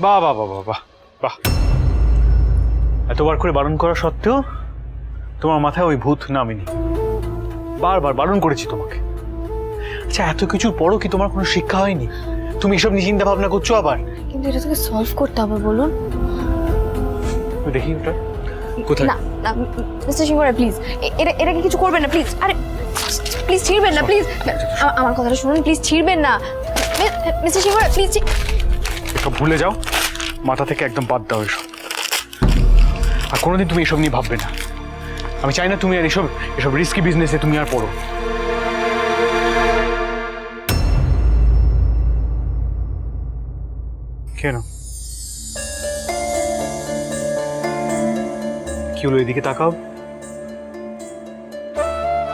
বাহ বাহ বাহ বাহ বাহ বাহ, এতবার করে বারণ করা সত্ত্বেও তোমার মাথায় ওই ভূত নামেনি। বারবার বারণ করেছি তোমাকে। আচ্ছা, এত কিছুর পরও কি তোমার কোনো শিক্ষা হয়নি? তুমি এসব নিয়ে চিন্তা ভাবনা করছো আবার? কিন্তু এটা তোকে সলভ করতে হবে, বলুন। দেখি ওটা কোথায়। না না মিস্টার সিংহরা, প্লিজ এটাকে কিছু করবেন না, প্লিজ। আরে প্লিজ ছিড়বেন না, প্লিজ। আমার কথাটা শুনুন, প্লিজ ছিড়বেন না মিস্টার সিংহরা, প্লিজ। এসব ভুলে যাও, মাথা থেকে একদম বাদ দাও এসব। আর কোনোদিন তুমি এসব নিয়ে ভাববে না। আমি চাই না তুমি আর এসব রিস্কি বিজনেসে তুমি আর পড়ো। কেন কি হলো? এদিকে তাকাও,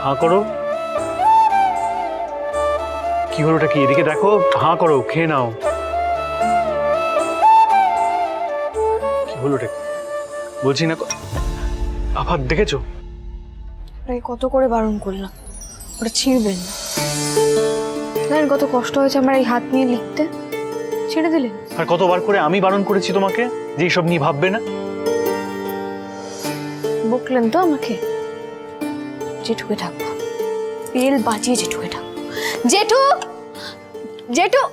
হাঁ করো। কি হলো? ওটা কি? এদিকে দেখো, হাঁ করো, খেয়ে নাও। কি হলো ওটা? বলছি না, আবার দেখেছো? কত করে বারণ করলাম, ওটা ছিড়বেন না। জানেন কত কষ্ট হয়েছে আমার এই হাত নিয়ে লিখতে, ছেড়ে দিলেন। আর কতবার করে আমি বারণ করেছি তোমাকে যে এইসব নিয়ে ভাববে না। বকলেন তো আমাকে। জেঠুকে ডাকবো, বেল বাজিয়ে জেঠুকে ডাকবো। জেঠু, জেঠু।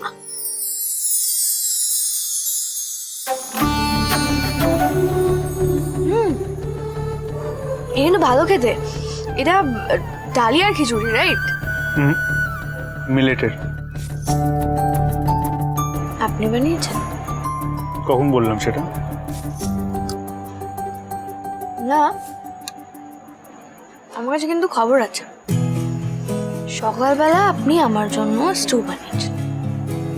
এটা কিন্তু ভালো খেতে। এটা ডালিয়ার খিচুড়ি, রাইট? মিলেটের। আপনি বানিয়েছেন? কখন বললাম সেটা? না, আমার কাছে কিন্তু খবর আছে। সকালবেলা আপনি আমার জন্য স্টু বানিয়েছেন,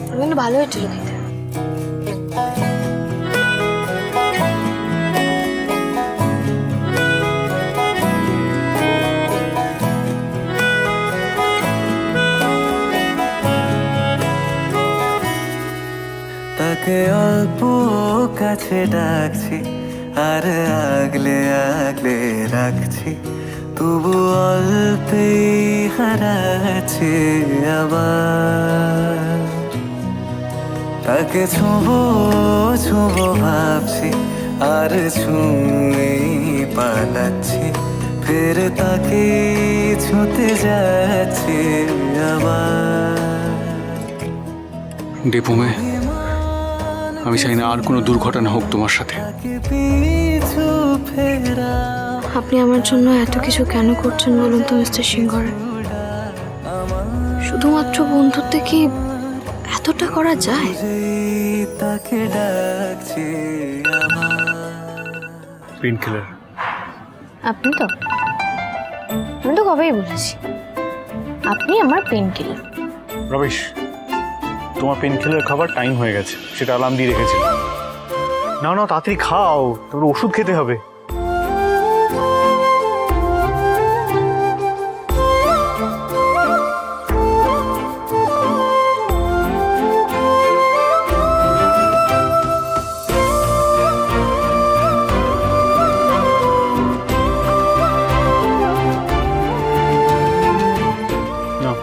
ওটা কিন্তু ভালো হয়েছিল খেতে। তাকে অল্প কাছে ডাকছি আর আগলে আগলে রাখছি, তবু অল্পেই হারাচ্ছে আবার। তাকে ছোঁবো ছোঁবো ভাবছি আর ছুঁয়ে পালাচ্ছি, ফের তাকে ছুঁতে যাচ্ছে আবার। দীপুমে, আমি চাই না আর কোনো দুর্ঘটনা হোক তোমার সাথে। আপনি আমার জন্য এত কিছু কেন করছেন বলুন তো মিস্টার সিংহরা? শুধুমাত্র বন্ধুত্বে কি এতটা করা যায়? তাকে ডাকছে পেইন কিলার। আপনি তো, আমি তো কবেই বলেছি আপনি আমার পেন কিলার। রমেশ, তোমার পেন কিলার খাবার টাইম হয়ে গেছে, সেটা অ্যালার্ম দিয়ে রেখেছিলাম। না না, তাড়াতাড়ি খাও, তোর ওষুধ খেতে হবে। নাও।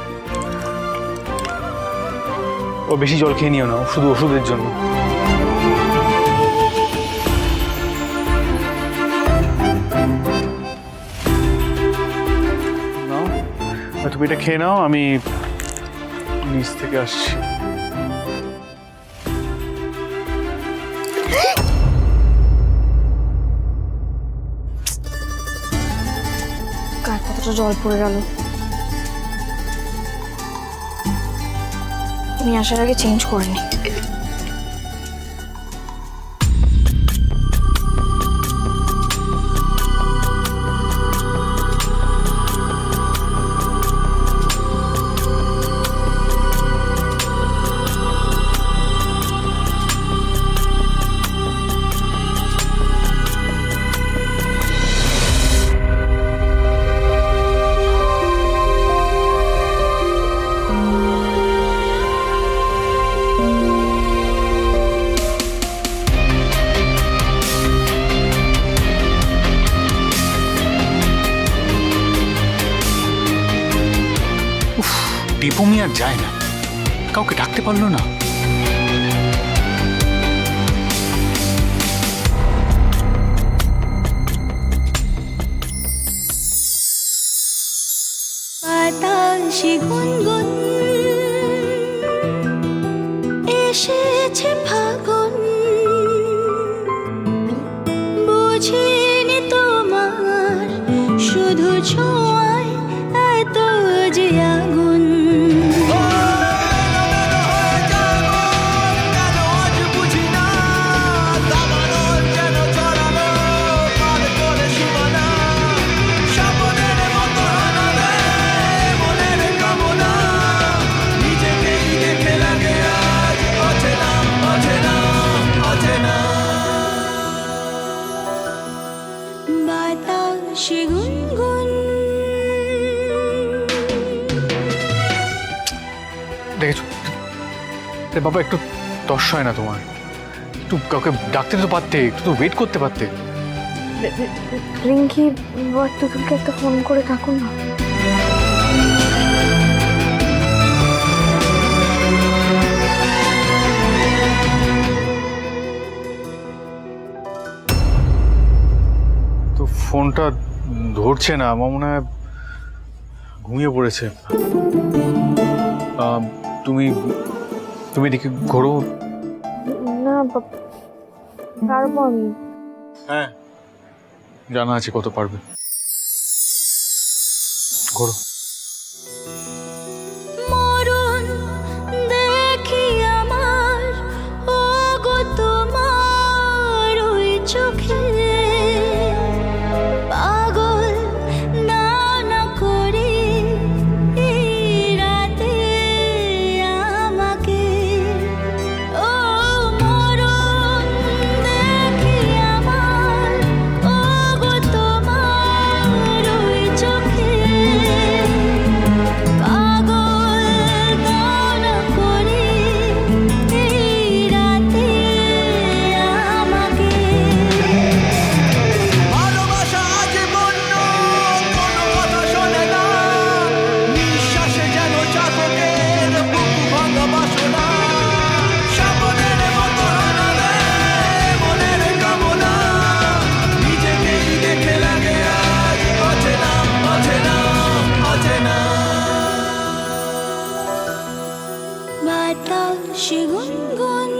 ও বেশি জল খেয়ে নিও না, শুধু ওষুধের জন্য। নাও, তুমি এটা খেয়ে নাও, আমি নিচ থেকে আসছি। কার কতটা জল পড়ে গেল। আমি আসার আগে চেঞ্জ করিনি। দীপুমি আর যায় না, কাউকে ডাকতে পারলো না। বাতাসে গুনগুন এসেছে ফাগুন বুঝিনি তোমার শুধু ছোঁয়ায় এত যে আগুন বাতাসে গুনগুন দেখেছো রে বাবা, একটু তর্স হয় না তোমার? একটু কাউকে ডাকতে তো পারতে, একটু তো ওয়েট করতে পারতে। রিঙ্কি বা তুতুলকে একটা ফোন করে থাকুন না। তো ফোনটা ধরছে না, আমার মনে হয় ঘুমিয়ে পড়েছে। তুমি তুমি এদিকে ঘোরো। না পারবো আমি। হ্যাঁ, জানা আছে কত পারবে। ঘোরো। মরণ দেখি আমার ও গো তোমার ওই চোখে পাগল না না করে এই রাতে আমাকে ও মরণ দেখি আমার ও গো তোমার ওই চোখে পাগল গানা করে এই রাতে আমাকে ভালোবাসা আজ বন্য কোনো কথা শোনে না নিঃশ্বাসে যেন চাতকের বুক ভাঙা বাসনা সাবনের মতো হারালে মনের কামনা নিজেকেই দেখে লাগে আজ অচেনা অচেনা অচেনা বাতাসে গুনগুন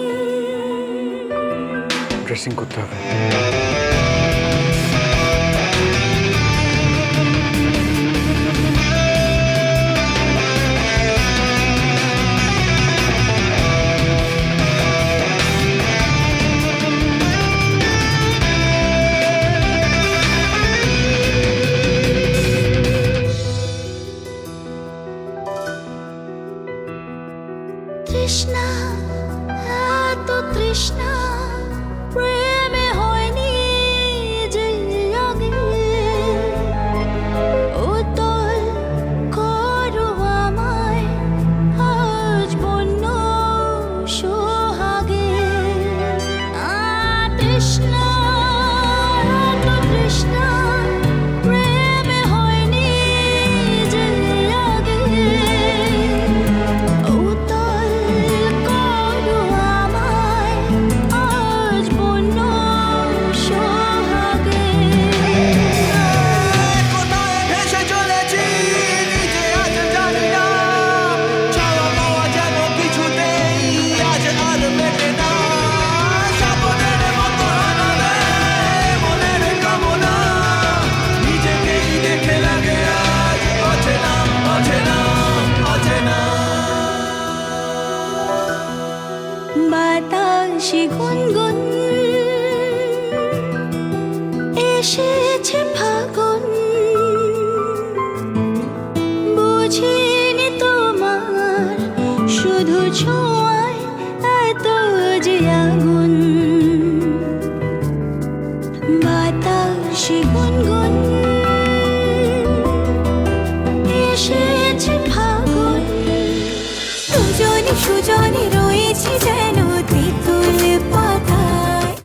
ড্রেসিং করতে হবে। তৃষ্ণা এত তৃষ্ণা প্রেমে হয়নি যে আগে উতল করো আমায় আজ বন্য সোহাগে তৃষ্ণা এত তৃষ্ণা প্রেমে হয়নি যে আগে উতল করো আমায় আজ বন্য সোহাগে কোথায় ভেসে চলেছি নিজে আজ জানি না চাওয়া পাওয়া যেন কিছুতেই আজ আর মেটে না সাবনের মতো হারালে মনের কামনা নিজেকেই দেখে লাগে আজ অচেনা অচেনা অচেনা বাতাসে গুনগুন এসে